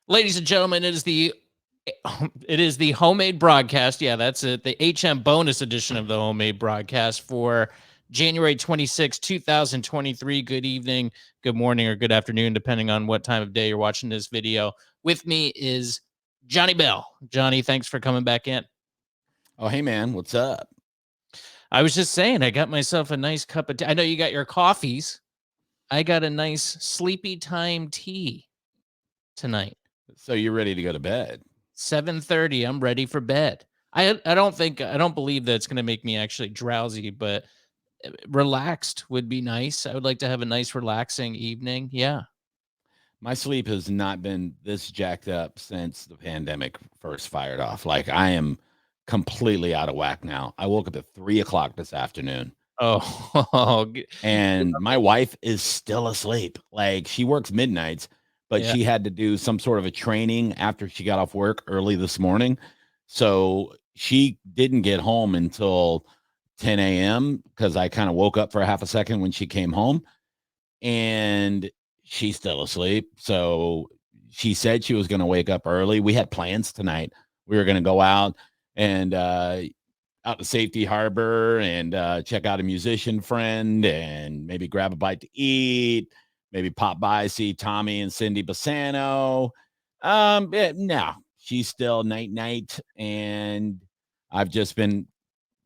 Ladies and gentlemen, it is the homemade broadcast. Yeah, that's it. The HM bonus edition of the homemade broadcast for January 26, 2023. Good evening, good morning, or good afternoon, depending on what time of day you're watching this video. With me is Johnny Bell. Johnny, thanks for coming back in. Oh, hey, man. What's up? I was just saying, I got myself a nice cup of tea. I know you got your coffees. I got a nice sleepy time tea tonight. So you're ready to go to bed? 7:30. I'm ready for bed. I don't believe that it's going to make me actually drowsy, but relaxed would be nice. I would like to have a nice relaxing evening. Yeah. My sleep has not been this jacked up since the pandemic first fired off. Like, I am completely out of whack now. I woke up at 3 o'clock this afternoon Oh, and my wife is still asleep. Like, she works midnights, but yeah. she had to do some sort of a training after she got off work early this morning. So she didn't get home until 10 a.m. because I kind of woke up for a half a second when she came home, and she's still asleep. So she said she was going to wake up early. We had plans tonight. We were going to go out and out to Safety Harbor and check out a musician friend and maybe grab a bite to eat, maybe pop by, see Tommy and Cindy Bassano. No, she's still night, and I've just been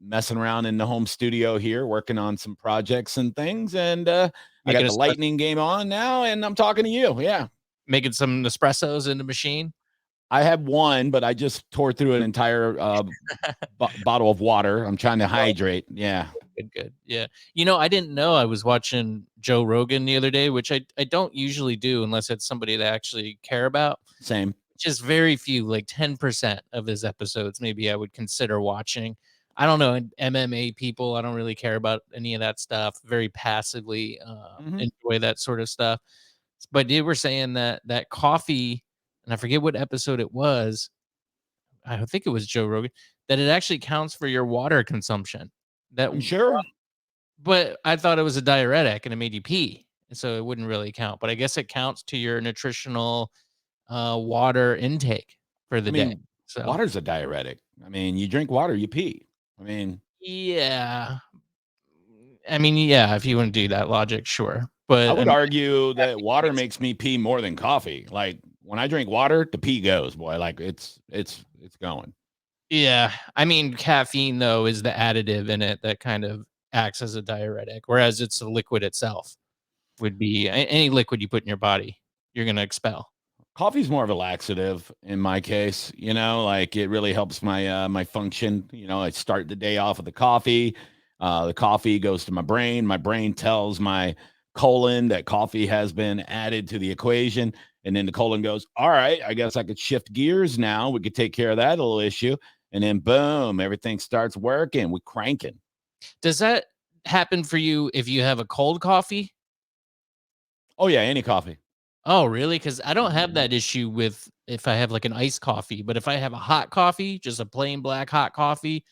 messing around in the home studio here, working on some projects and things. And I got Making the lightning game on now, and I'm talking to you. Yeah. making some espressos in the machine. I have one, but I just tore through an entire bottle of water. I'm trying to hydrate. Yeah. Good. Yeah. I didn't know I was watching Joe Rogan the other day, which I don't usually do unless it's somebody that I actually care about. Same. Just very few, like 10% of his episodes, maybe I would consider watching. I don't know, MMA people, I don't really care about any of that stuff. Very passively enjoy that sort of stuff. But they were saying that coffee, and I forget what episode it was. I think it was Joe Rogan, that it actually counts for your water consumption. That I'm sure. But I thought it was a diuretic and it made you pee, and so it wouldn't really count. But I guess it counts to your nutritional water intake for I the day. mean, So water's a diuretic. I mean, you drink water, you pee. I mean, yeah, yeah, if you want to do that logic, sure. I But I would mean, argue that caffeine water makes makes me pee more than coffee. Like, when I drink water, the pee goes, boy. Like, it's going. yeah, caffeine though is the additive in it that kind of acts as a diuretic, whereas it's the liquid itself would be any liquid you put in your body, you're gonna expel. Coffee's more of a laxative in my case, like, it really helps my function. I start the day off with the coffee. The coffee goes to my brain. My brain tells my colon that coffee has been added to the equation. And then the colon goes, all right, I guess I could shift gears now. We could take care of that little issue. And then boom, everything starts working. We're cranking. Does that happen for you if you have a cold coffee? Oh, yeah, any coffee. Oh, really? Because I don't have that issue with if I have, like, an iced coffee, but if I have a hot coffee, just a plain black hot coffee,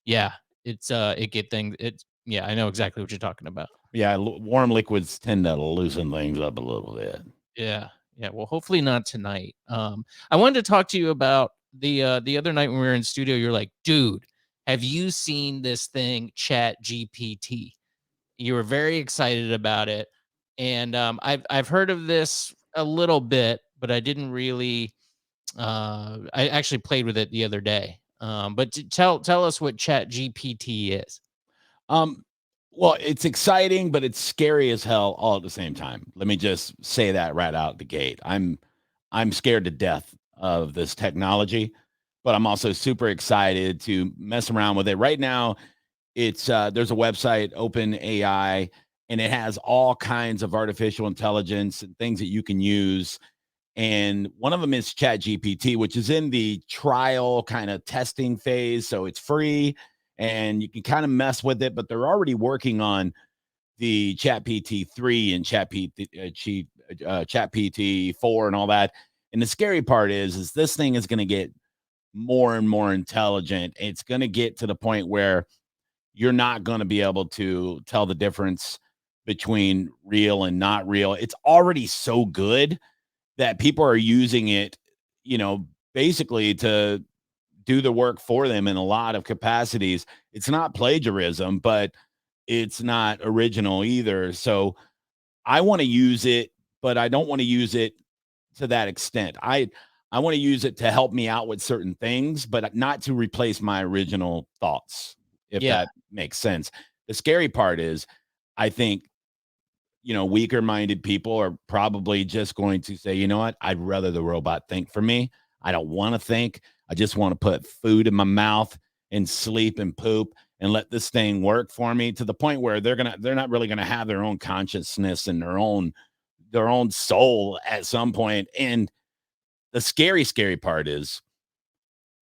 yeah, it get things it's yeah, I know exactly what you're talking about. Yeah, warm liquids tend to loosen things up a little bit. Yeah, yeah, well, hopefully not tonight. I wanted to talk to you about the other night when we were in studio, you're like, "Dude, have you seen this thing, ChatGPT?" You were very excited about it, and, I've heard of this a little bit, but I didn't really, I actually played with it the other day. But tell us what ChatGPT is. Um, well, it's exciting, but it's scary as hell all at the same time. Let me just say that right out the gate. I'm scared to death of this technology, but I'm also super excited to mess around with it. Right now, it's there's a website, OpenAI, and it has all kinds of artificial intelligence and things that you can use. And one of them is ChatGPT, which is in the trial kind of testing phase. So it's free and you can kind of mess with it, but they're already working on the ChatGPT 3 and ChatGPT 4 and all that. And the scary part is this thing is going to get more and more intelligent. It's going to get to the point where you're not going to be able to tell the difference between real and not real. It's already so good that people are using it you know, basically to do the work for them in a lot of capacities. It's not plagiarism, but it's not original either. So I want to use it, but I don't want to use it to that extent. I want to use it to help me out with certain things, but not to replace my original thoughts, if Yeah. that makes sense. The scary part is I think, weaker minded people are probably just going to say, you know what? I'd rather the robot think for me. I don't want to think. I just want to put food in my mouth and sleep and poop and let this thing work for me, to the point where they're not really gonna have their own consciousness and their own soul at some point. And the scary part is,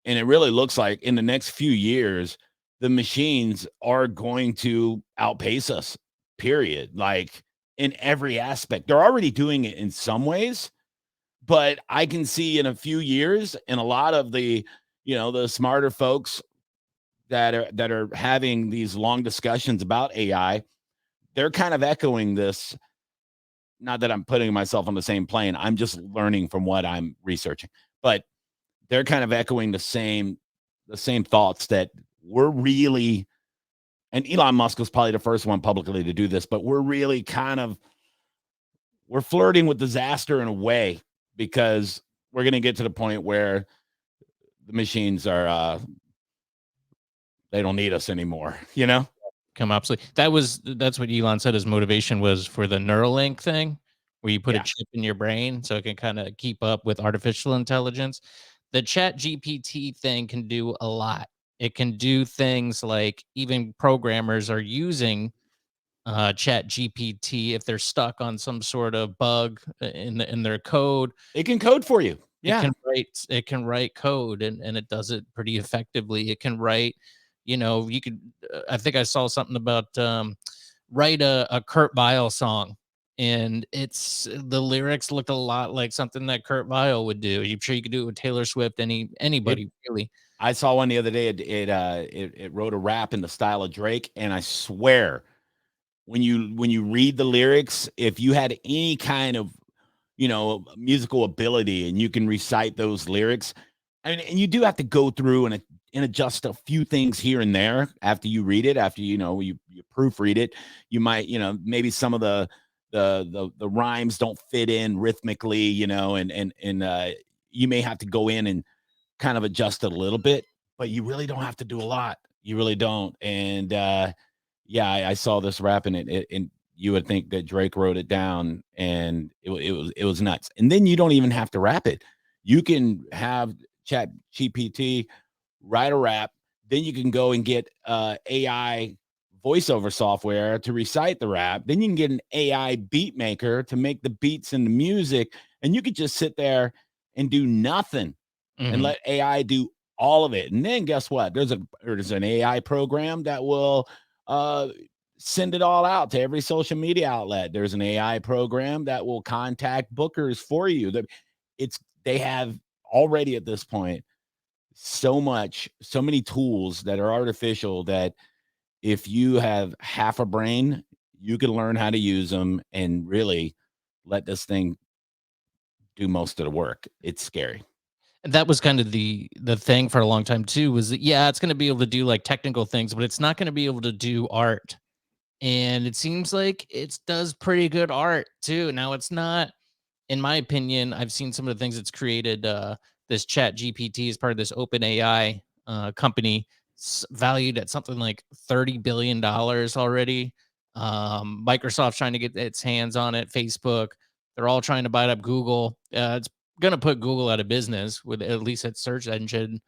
and it really looks like in the next few years, the machines are going to outpace us, period. Like, in every aspect. They're already doing it in some ways, but I can see in a few years, and a lot of the smarter folks that are having these long discussions about AI, they're kind of echoing this. Not that I'm putting myself on the same plane. I'm just learning from what I'm researching. But they're kind of echoing the same thoughts, that we're really, and Elon Musk was probably the first one publicly to do this, but we're flirting with disaster in a way, because we're going to get to the point where the machines are they don't need us anymore. Come obsolete. That's what Elon said his motivation was for the Neuralink thing, where you put a Yeah. chip in your brain so it can kind of keep up with artificial intelligence. The Chat GPT thing can do a lot. It can do things like even programmers are using Chat GPT if they're stuck on some sort of bug in their code. It can code for you. It Yeah. can write code, and it does it pretty effectively. It can write, you could I think I saw something about write a Kurt Vile song, and the lyrics looked a lot like something that Kurt Vile would do. I'm sure you could do it with Taylor Swift, It anybody really. I saw one the other day. It wrote a rap in the style of Drake, and I swear, when you read the lyrics, if you had any kind of musical ability and you can recite those lyrics, and you do have to go through and adjust a few things here and there after you read it, after you proofread it. You might, maybe some of the rhymes don't fit in rhythmically, and you may have to go in and kind of adjust it a little bit, but you really don't have to do a lot. You really don't. And yeah, I saw this rap in it, and you would think that Drake wrote it down, and it was nuts. And then you don't even have to rap it. You can have Chat GPT write a rap, then you can go and get AI voiceover software to recite the rap. Then you can get an AI beat maker to make the beats and the music, and you could just sit there and do nothing and Mhm. let AI do all of it. And then guess what? There's an AI program that will uh, send it all out to every social media outlet. There's an AI program that will contact bookers for you. They have already at this point so many tools that are artificial, that if you have half a brain, you can learn how to use them and really let this thing do most of the work. It's scary. And that was kind of the thing for a long time too, was that, yeah, it's gonna be able to do, like, technical things, but it's not gonna be able to do art. And it seems like it does pretty good art too. Now it's not, in my opinion, I've seen some of the things it's created. This Chat GPT is part of this OpenAI company, valued at something like $30 billion already. Microsoft's trying to get its hands on it. Facebook, they're all trying to buy up Google. It's going to put Google out of business, with at least its search engine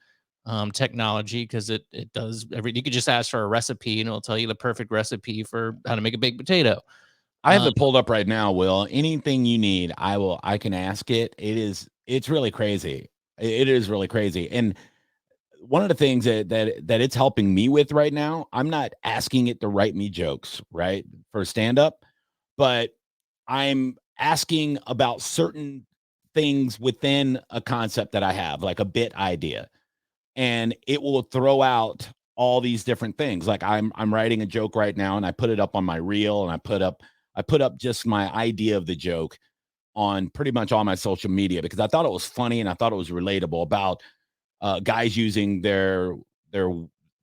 technology, because it does every. You could just ask for a recipe and it'll tell you the perfect recipe for how to make a baked potato. I have Um, it pulled up right now, Will. Anything you need, I can ask it. It's really crazy. It is really crazy. And one of the things that it's helping me with right now, I'm not asking it to write me jokes, right? For stand up, but I'm asking about certain things within a concept that I have, like a bit idea, and it will throw out all these different things. Like, I'm writing a joke right now, and I put it up on my reel, and I put up just my idea of the joke, on pretty much all my social media because I thought it was funny and I thought it was relatable about guys using their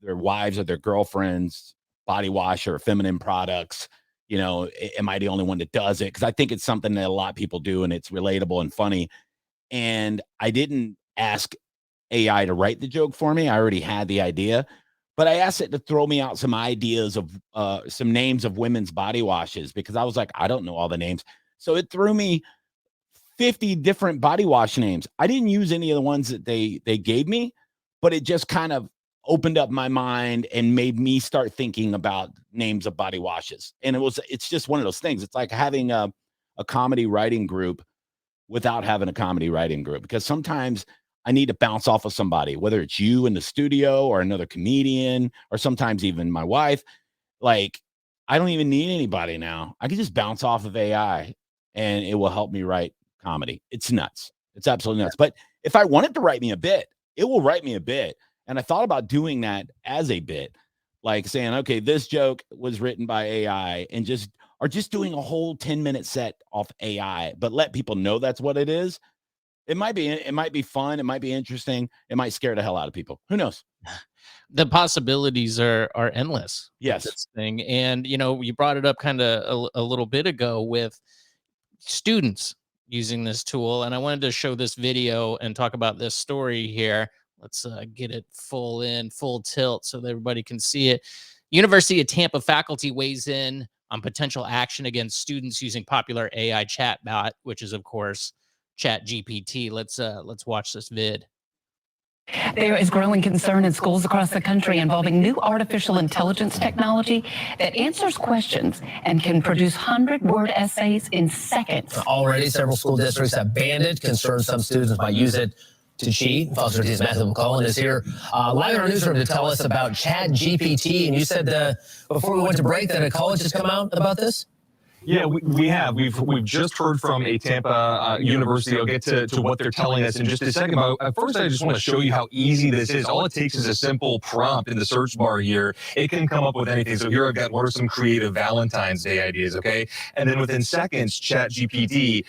wives or their girlfriends body wash or feminine products. You know, am I the only one that does it? Because I think it's something that a lot of people do and it's relatable and funny. And I didn't ask AI to write the joke for me. I already had the idea, but I asked it to throw me out some ideas of some names of women's body washes because I was like, I don't know all the names. So it threw me 50 different body wash names. I didn't use any of the ones that they gave me, but it just kind of opened up my mind and made me start thinking about names of body washes. And it's just one of those things. It's like having a comedy writing group without having a comedy writing group because sometimes I need to bounce off of somebody, whether it's you in the studio or another comedian or sometimes even my wife. Like, I don't even need anybody now. I can just bounce off of AI and it will help me write comedy. It's nuts. It's absolutely nuts. But if I wanted to write me a bit, it will write me a bit. And I thought about doing that as a bit, like saying, okay, this joke was written by AI and just doing a whole 10-minute set off AI, but let people know that's what it is. It might be fun. It might be interesting. It might scare the hell out of people. Who knows? The possibilities are endless. Yes. With this thing. And, you know, you brought it up kind of a little bit ago with students using this tool. And I wanted to show this video and talk about this story here. Let's get it full tilt so that everybody can see it. University of Tampa faculty weighs in on potential action against students using popular AI chatbot, which is, of course, ChatGPT. Let's watch this vid. There is growing concern in schools across the country involving new artificial intelligence technology that answers questions and can produce 100-word essays in seconds. Already, several school districts have banned it, concerned some students might use it to cheat. Foster T's Matthew McCullen is here live in our newsroom to tell us about ChatGPT. And you said before we went to break that a college has come out about this? Yeah, we have. We've just heard from a Tampa university. I'll get to what they're telling us in just a second. But at first, I just want to show you how easy this is. All it takes is a simple prompt in the search bar here. It can come up with anything. So here I've got what are some creative Valentine's Day ideas, okay? And then within seconds, ChatGPT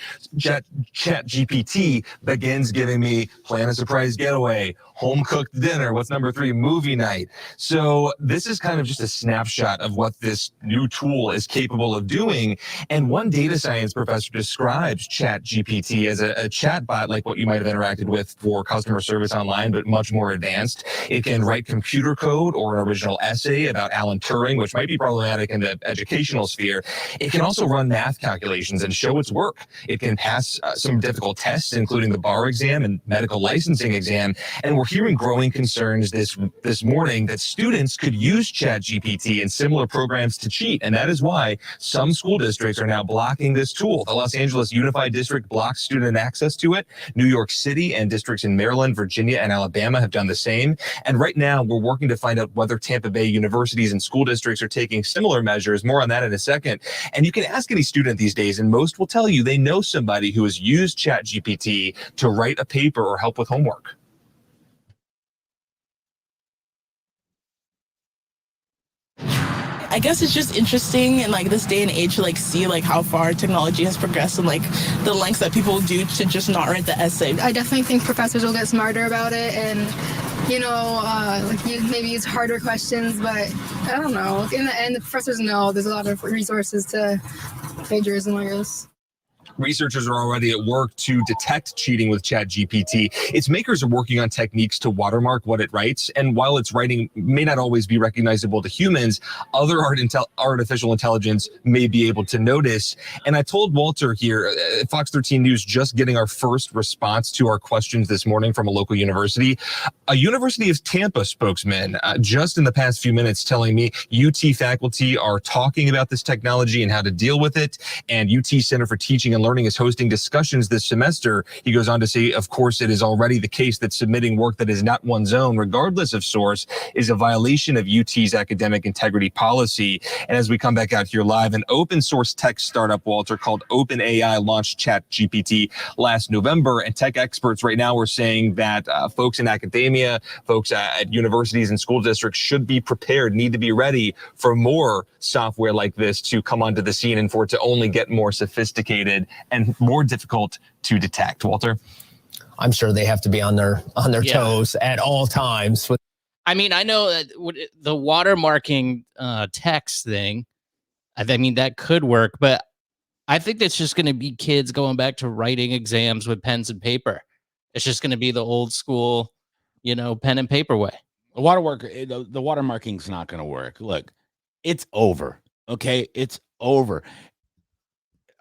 begins giving me plan a surprise getaway, home cooked dinner. What's number 3? Movie night. So this is kind of just a snapshot of what this new tool is capable of doing. And one data science professor describes ChatGPT as a chatbot like what you might have interacted with for customer service online, but much more advanced. It can write computer code or an original essay about Alan Turing, which might be problematic in the educational sphere. It can also run math calculations and show its work. It can pass some difficult tests, including the bar exam and medical licensing exam. And we're hearing growing concerns this morning that students could use ChatGPT in similar programs to cheat. And that is why some school districts are now blocking this tool. The Los Angeles Unified District blocks student access to it. New York City and districts in Maryland, Virginia, and Alabama have done the same. And right now, we're working to find out whether Tampa Bay universities and school districts are taking similar measures. More on that in a second. And you can ask any student these days, and most will tell you they know somebody who has used ChatGPT to write a paper or help with homework. I guess it's just interesting in like this day and age to like see like how far technology has progressed and like the lengths that people do to just not write the essay. I definitely think professors will get smarter about it and, you know, maybe use harder questions, but I don't know. In the end, the professors know there's a lot of resources to plagiarism, I guess. Researchers are already at work to detect cheating with ChatGPT. Its makers are working on techniques to watermark what it writes. And while its writing may not always be recognizable to humans, other artificial intelligence may be able to notice. And I told Walter here, Fox 13 News, just getting our first response to our questions this morning from a local university. A University of Tampa spokesman just in the past few minutes telling me UT faculty are talking about this technology and how to deal with it. And UT Center for Teaching and Learning is hosting discussions this semester. He goes on to say, of course, it is already the case that submitting work that is not one's own, regardless of source, is a violation of UT's academic integrity policy. And as we come back out here live, an open source tech startup, Walter, called OpenAI launched ChatGPT last November. And tech experts right now are saying that folks in academia, folks at universities and school districts should be prepared, need to be ready for more software like this to come onto the scene and for it to only get more sophisticated. and more difficult to detect. Walter? I'm sure they have to be on their toes at all times. I mean, I know that the watermarking text thing, I mean, that could work, but I think that's just going to be kids going back to writing exams with pens and paper. It's just going to be the old school, pen and paper way. The watermarking's not going to work. Look, it's over. Okay, it's over.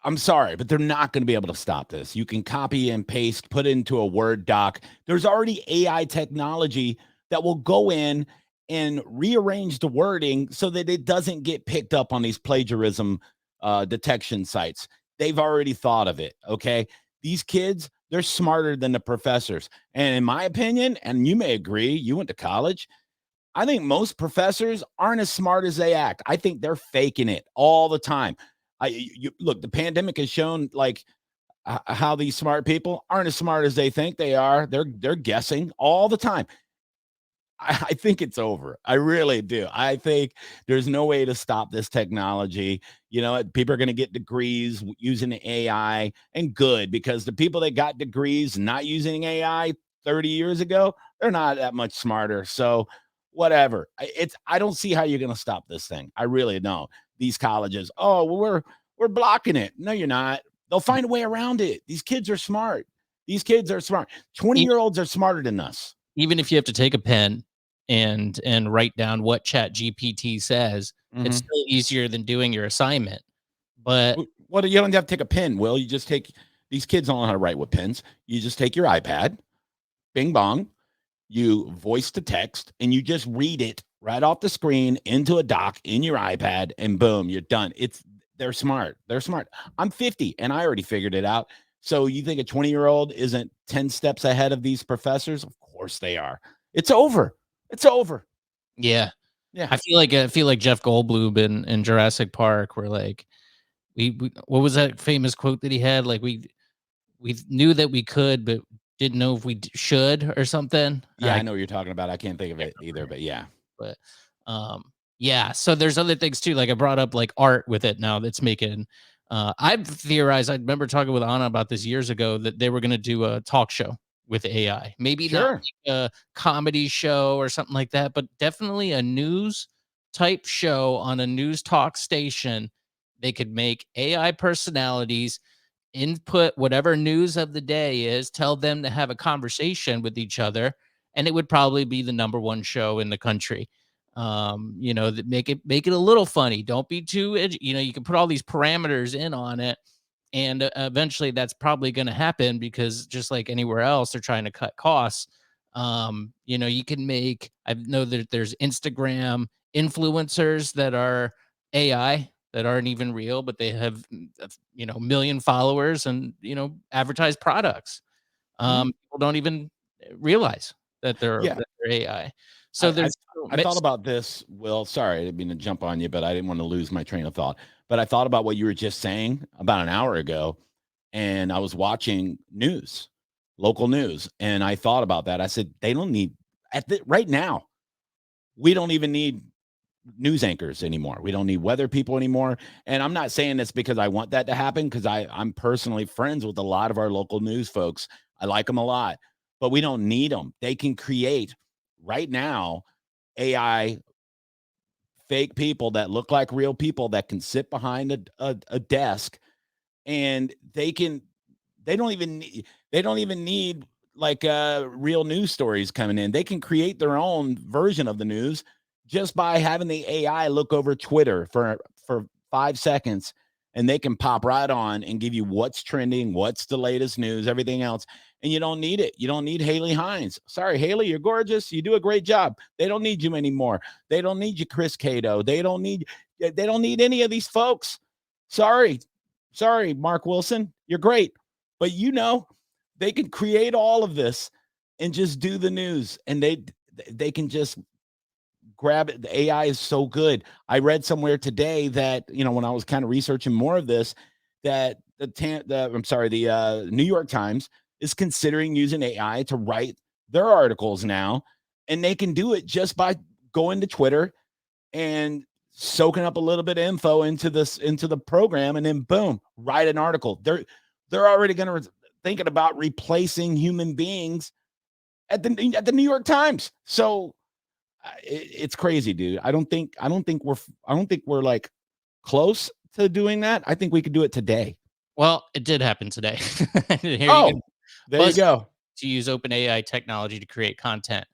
I'm sorry, but they're not going to be able to stop this. You can copy and paste, put it into a Word doc. There's already AI technology that will go in and rearrange the wording so that it doesn't get picked up on these plagiarism detection sites. They've already thought of it, okay? These kids, they're smarter than the professors. And in my opinion, and you may agree, you went to college, I think most professors aren't as smart as they act. I think they're faking it all the time. Look, the pandemic has shown like how these smart people aren't as smart as they think they are. They're guessing all the time. I think it's over. I really do. I think there's no way to stop this technology. People are going to get degrees using AI, and good, because the people that got degrees not using AI 30 years ago, they're not that much smarter. So whatever. I don't see how you're going to stop this thing. I really don't. These colleges, oh, well, we're blocking it. No, you're not. They'll find a way around it. These kids are smart. 20-year-olds are smarter than us. Even if you have to take a pen and write down what ChatGPT says, it's still easier than doing your assignment. But you don't have to take a pen, Will. You just take, these kids don't know how to write with pens. You just take your iPad, bing bong, you voice to text, and you just read it right off the screen into a doc in your iPad, and boom, you're done. They're smart. They're smart. I'm 50 and I already figured it out. So you think a 20-year-old isn't 10 steps ahead of these professors? Of course they are. It's over. It's over. Yeah. Yeah. I feel like Jeff Goldblum in Jurassic Park, where like we what was that famous quote that he had? Like we knew that we could, but didn't know if we should or something. Yeah, I know what you're talking about. I can't think of it either, but yeah. But yeah, so there's other things too. Like I brought up like art with it now that's making I've theorized, I remember talking with Anna about this years ago, that they were going to do a talk show with AI. Maybe not like a comedy show or something like that, but definitely a news type show on a news talk station. They could make AI personalities input whatever news of the day is, tell them to have a conversation with each other, and it would probably be the number one show in the country. That make it a little funny. Don't be too you can put all these parameters in on it, and eventually that's probably going to happen, because just like anywhere else, they're trying to cut costs. You can make, I know that there's Instagram influencers that are AI, that aren't even real, but they have million followers and advertise products. People don't even realize that they're AI. So I thought about this, Will. Sorry, I didn't mean to jump on you, but I didn't want to lose my train of thought. But I thought about what you were just saying about an hour ago, and I was watching local news, and I thought about that. I said, they don't need, right now, we don't even need news anchors anymore. We don't need weather people anymore. And I'm not saying this because I want that to happen, because I'm personally friends with a lot of our local news folks. I like them a lot, but we don't need them. They can create right now AI fake people that look like real people that can sit behind a desk, and they don't even need like real news stories coming in. They can create their own version of the news just by having the AI look over Twitter for 5 seconds, and they can pop right on and give you what's trending, what's the latest news, everything else. And you don't need it. You don't need Haley Hines. Sorry, Haley, you're gorgeous. You do a great job. They don't need you anymore. They don't need you, Chris Cato. They don't need any of these folks. Sorry, Mark Wilson. You're great. But they can create all of this and just do the news, and they can just grab it. The AI is so good. I read somewhere today that, when I was kind of researching more of this, that the New York Times is considering using AI to write their articles now, and they can do it just by going to Twitter and soaking up a little bit of info into the program, and then boom, write an article. They're already going to thinking about replacing human beings at the New York Times. So it's crazy, dude. I don't think we're like close to doing that. I think we could do it today. Well, it did happen today. Here Oh, you go. there you go. To use OpenAI technology to create content.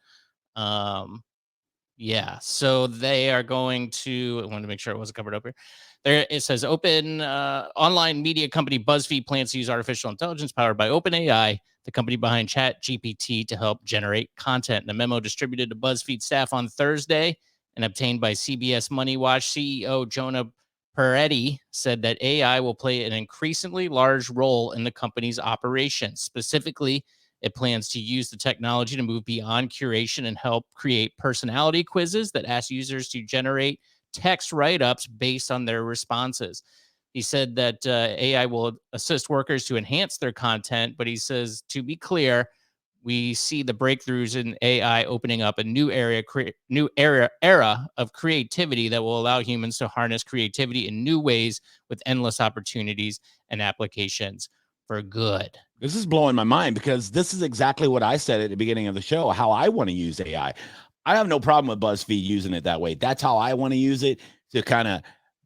Yeah, so they are going to. I wanted to make sure it wasn't covered up here. There it says open online media company BuzzFeed plans to use artificial intelligence powered by OpenAI, the company behind ChatGPT, to help generate content. In a memo distributed to BuzzFeed staff on Thursday and obtained by CBS Money Watch, CEO Jonah Peretti said that AI will play an increasingly large role in the company's operations. Specifically, it plans to use the technology to move beyond curation and help create personality quizzes that ask users to generate text write-ups based on their responses. He said that AI will assist workers to enhance their content, but he says, to be clear, we see the breakthroughs in AI opening up a new era of creativity that will allow humans to harness creativity in new ways with endless opportunities and applications for good. This is blowing my mind because this is exactly what I said at the beginning of the show, how I want to use AI. I have no problem with BuzzFeed using it that way. That's how I want to use it, to kind of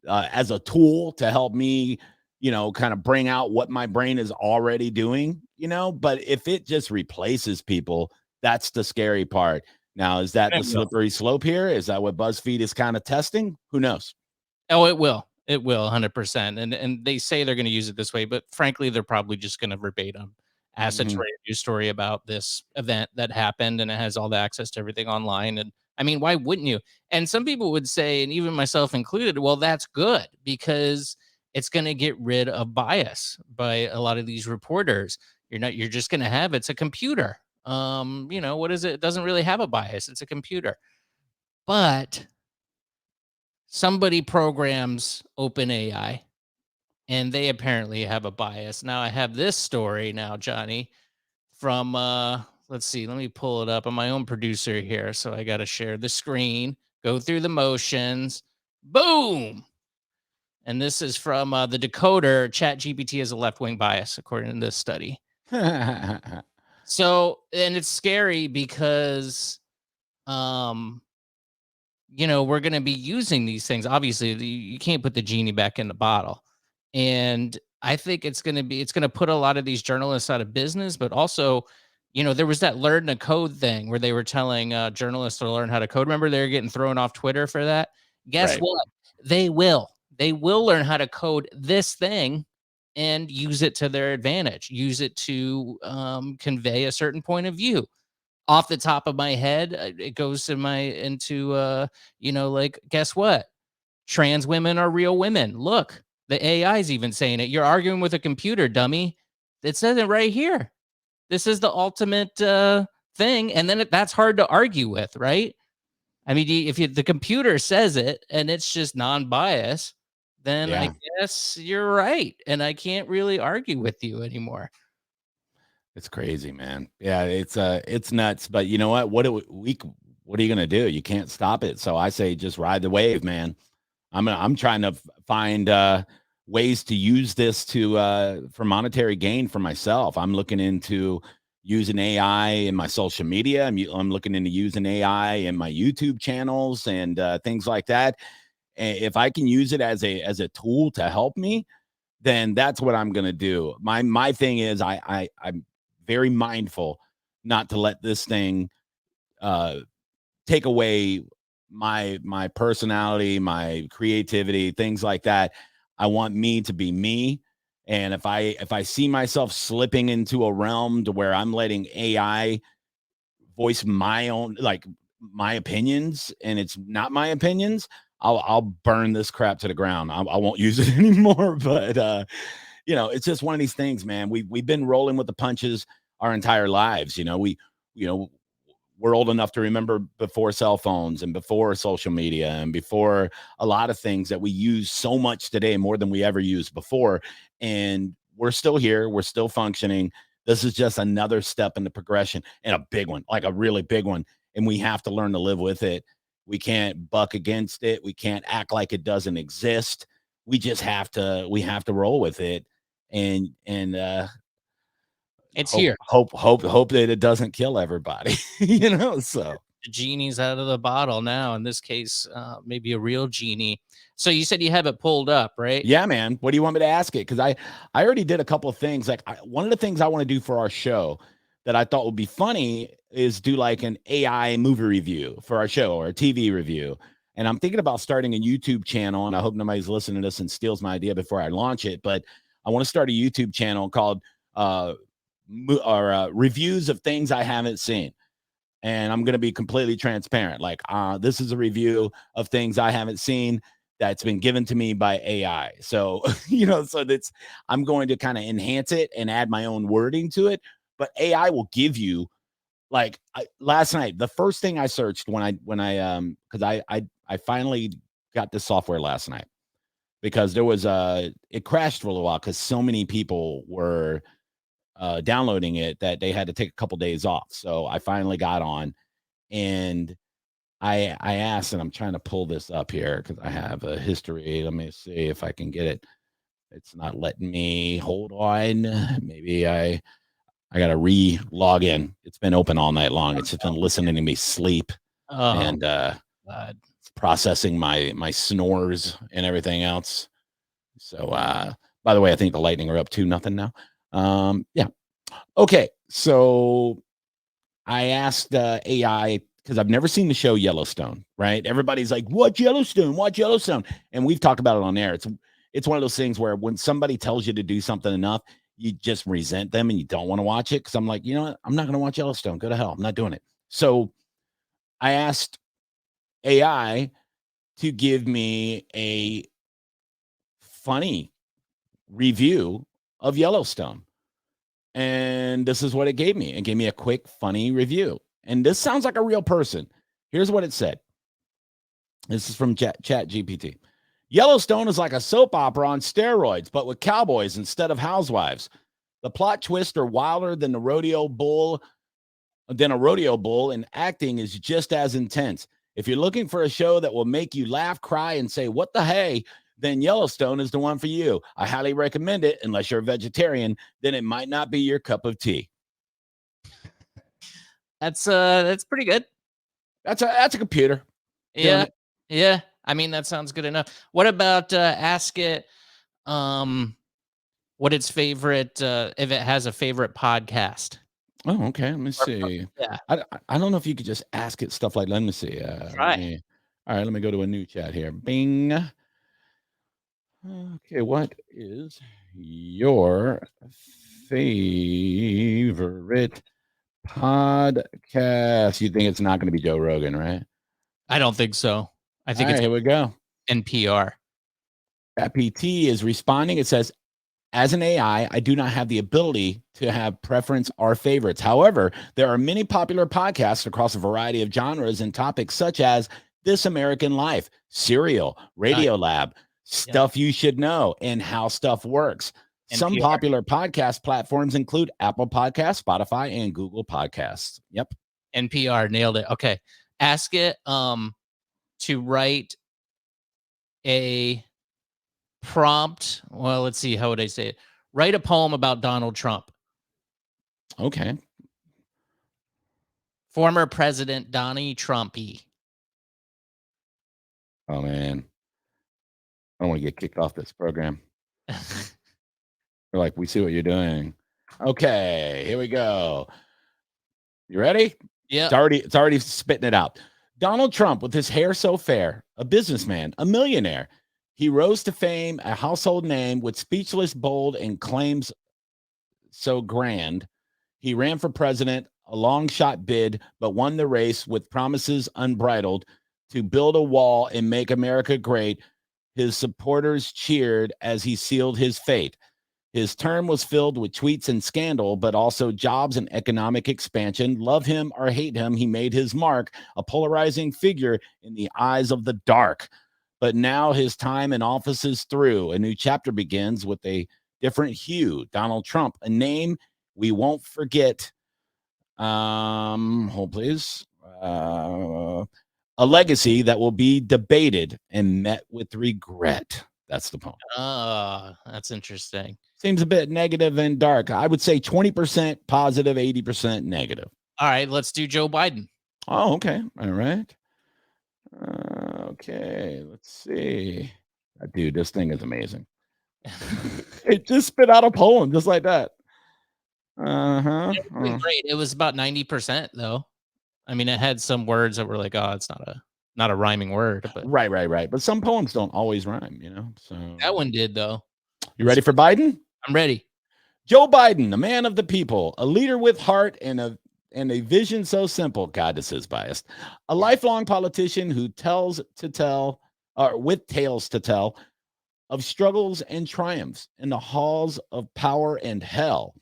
as a tool to help me, kind of bring out what my brain is already doing, but if it just replaces people, that's the scary part. Now, is that the slippery slope here? Is that what BuzzFeed is kind of testing? Who knows? Oh, it will. It will 100%. And they say they're going to use it this way, but frankly, they're probably just going to verbatim ask a news story about this event that happened, and it has all the access to everything online. And I mean, why wouldn't you? And some people would say, and even myself included, well, that's good because it's going to get rid of bias by a lot of these reporters. You're just going to have, it's a computer. What is it? It doesn't really have a bias. It's a computer. But somebody programs OpenAI, and they apparently have a bias. Now I have this story now, Johnny, from let's see, let me pull it up. I'm my own producer here, so I got to share the screen, go through the motions. Boom. And this is from the Decoder. ChatGPT has a left-wing bias, according to this study. So, and it's scary because we're going to be using these things. Obviously, you can't put the genie back in the bottle. And I think it's going to put a lot of these journalists out of business, but also, there was that learn to code thing where they were telling journalists to learn how to code. Remember, they were getting thrown off Twitter for that. Guess what? They will learn how to code this thing and use it to their advantage, use it to convey a certain point of view. Off the top of my head, it goes into guess what? Trans women are real women. Look, the AI is even saying it. You're arguing with a computer, dummy. It says it right here. This is the ultimate thing. And then that's hard to argue with, right? I mean, if the computer says it and it's just non-biased, then I guess you're right. And I can't really argue with you anymore. It's crazy, man. Yeah, it's nuts. But you know what? What are you gonna do? You can't stop it. So I say just ride the wave, man. I'm trying to find ways to use this for monetary gain for myself. I'm looking into using AI in my social media. I'm looking into using AI in my YouTube channels and things like that. And if I can use it as a tool to help me, then that's what I'm gonna do. My thing is I'm very mindful not to let this thing take away my personality, my creativity, things like that. I want me to be me. And if I see myself slipping into a realm to where I'm letting AI voice my own, like my opinions, and it's not my opinions, I'll burn this crap to the ground. I won't use it anymore. But it's just one of these things, man. We've been rolling with the punches our entire lives. We're old enough to remember before cell phones and before social media and before a lot of things that we use so much today, more than we ever used before. And we're still here. We're still functioning. This is just another step in the progression, and a big one, like a really big one. And we have to learn to live with it. We can't buck against it. We can't act like it doesn't exist. We just have to roll with it and It's here. hope that it doesn't kill everybody. So The genie's out of the bottle now. In this case, maybe a real genie. So you said you have it pulled up, right? yeah, man. What do you want me to ask it? Because I already did a couple of things. Like one of the things I want to do for our show that I thought would be funny is do like an AI movie review for our show or a TV review. And I'm thinking about starting a YouTube channel, and I hope nobody's listening to this and steals my idea before I launch it. But I want to start a YouTube channel called reviews of things I haven't seen. And I'm going to be completely transparent. Like, this is a review of things I haven't seen that's been given to me by AI. So, so I'm going to kind of enhance it and add my own wording to it. But AI will give you, like, last night, the first thing I searched because I finally got this software last night because there was it crashed for a little while because so many people were downloading it that they had to take a couple days off. So I finally got on, and I asked, and I'm trying to pull this up here because I have a history. Let me see if I can get it. It's not letting me. Hold on. Maybe I got to log in. It's been open all night long. It's just been listening to me sleep and it's processing my snores and everything else. So by the way, I think the Lightning are up 2-0 now. Yeah. Okay. So I asked AI because I've never seen the show Yellowstone, right? Everybody's like, watch Yellowstone, watch Yellowstone. And we've talked about it on air. It's one of those things where when somebody tells you to do something enough, you just resent them and you don't want to watch it. Cause I'm like, you know what? I'm not going to watch Yellowstone. Go to hell. I'm not doing it. So I asked AI to give me a funny review of Yellowstone. And this is what it gave me. It gave me a quick, funny review. And this sounds like a real person. Here's what it said. This is from ChatGPT. Yellowstone is like a soap opera on steroids, but with cowboys instead of housewives. The plot twists are wilder than a rodeo bull, and acting is just as intense. If you're looking for a show that will make you laugh, cry, and say, what the hey, then Yellowstone is the one for you. I highly recommend it. Unless you're a vegetarian, then it might not be your cup of tea. That's pretty good. That's a computer. Yeah. Yeah. I mean, that sounds good enough. What about ask it what its favorite if it has a favorite podcast? Oh, okay. Let me see. Yeah. I don't know if you could just ask it stuff like, let me see. Try. All right, let me go to a new chat here. Bing. Okay, what is your favorite podcast? You think it's not going to be Joe Rogan, right? I don't think so. I think it's here we go. NPR. ChatGPT is responding. It says, as an AI, I do not have the ability to have preference or favorites. However, there are many popular podcasts across a variety of genres and topics such as This American Life, Serial, Radio Lab, Stuff You Should Know, and How Stuff Works. NPR. Some popular podcast platforms include Apple Podcasts, Spotify, and Google Podcasts. Yep. NPR, nailed it. Okay. Ask it to write a prompt. Well, let's see. How would I say it? Write a poem about Donald Trump. Okay. Former President Donnie Trumpy. Oh, man. I don't want to get kicked off this program. They're like, we see what you're doing. Okay, here we go. You ready? Yeah. It's already spitting it out. Donald Trump, with his hair so fair, a businessman, a millionaire. He rose to fame, a household name with speechless, bold, and claims so grand. He ran for president, a long shot bid, but won the race with promises unbridled to build a wall and make America great. His supporters cheered as he sealed his fate. His term was filled with tweets and scandal, but also jobs and economic expansion. Love him or hate him, he made his mark, a polarizing figure in the eyes of the dark. But now his time in office is through. A new chapter begins with a different hue. Donald Trump, a name we won't forget. Hold please. A a legacy that will be debated and met with regret. That's the poem. That's interesting. Seems a bit negative and dark. I would say 20% positive, 80% negative. All right, let's do Joe Biden. Oh, okay. All right. Okay, let's see. Dude, this thing is amazing. It just spit out a poem just like that. Uh-huh. It was great. It was about 90% though. I mean, it had some words that were like, oh, it's not a rhyming word, but Right. But some poems don't always rhyme, you know. So that one did though. you ready for Biden? I'm ready. Joe Biden, a man of the people, a leader with heart and a vision so simple. God, this is biased. A lifelong politician who with tales to tell of struggles and triumphs in the halls of power and hell.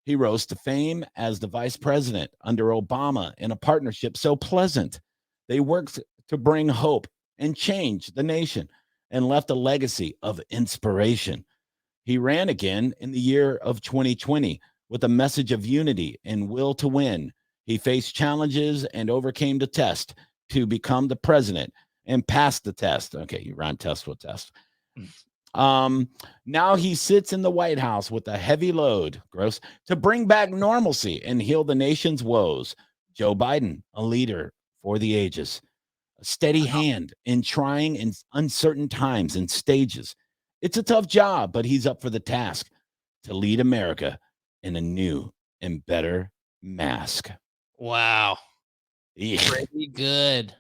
He rose to fame as the vice president under Obama in a partnership so pleasant. They worked to bring hope and change the nation and left a legacy of inspiration. He ran again in the year of 2020 with a message of unity and will to win. He faced challenges and overcame the test to become the president and passed the test. Okay, you rhyme test with test. Now he sits in the White House with a heavy load, gross, to bring back normalcy and heal the nation's woes. Joe Biden, a leader for the ages, a steady hand in trying and uncertain times and stages. It's a tough job, but he's up for the task to lead America in a new and better mask. Wow. Yeah. Pretty good.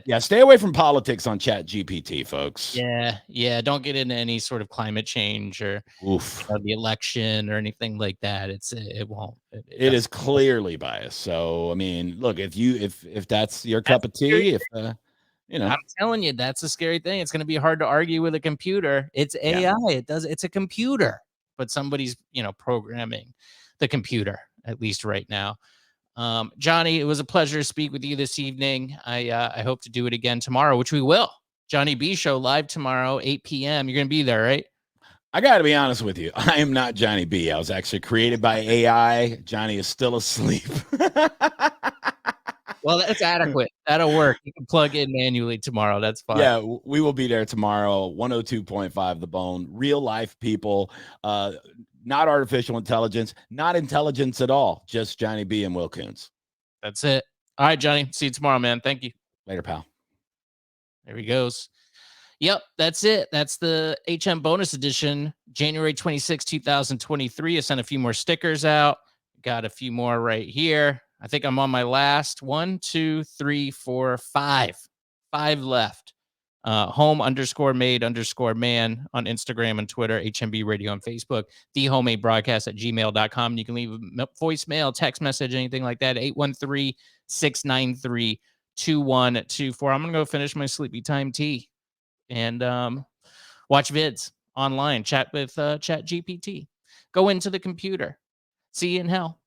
Yeah, stay away from politics on ChatGPT, folks. Yeah. Don't get into any sort of climate change or the election or anything like that. It won't. It is clearly biased. So, I mean, look, if that's your cup of tea, I'm telling you, that's a scary thing. It's going to be hard to argue with a computer. It's AI. Yeah. It's a computer, but somebody's, programming the computer, at least right now. Johnny, it was a pleasure to speak with you this evening. I hope to do it again tomorrow, which we will. Johnny B Show live tomorrow, 8 p.m. You're going to be there, right? I got to be honest with you. I am not Johnny B. I was actually created by AI. Johnny is still asleep. Well, that's adequate. That'll work. You can plug in manually tomorrow. That's fine. Yeah, we will be there tomorrow. 102.5 The Bone. Real life people. Not artificial intelligence. Not intelligence at all. Just Johnny B and Will Coons. That's it. All right, Johnny. See you tomorrow, man. Thank you. Later, pal. There he goes. Yep, that's it. That's the HM bonus edition, January 26, 2023. I sent a few more stickers out. Got a few more right here. I think I'm on my last 1, 2, 3, 4, 5. 5 left. Home_made_man on Instagram and Twitter, HMBradio on Facebook, thehomemade_broadcast@gmail.com. You can leave a voicemail, text message, anything like that, 813-693-2124. I'm going to go finish my sleepy time tea and watch vids online, chat with ChatGPT. Go into the computer. See you in hell.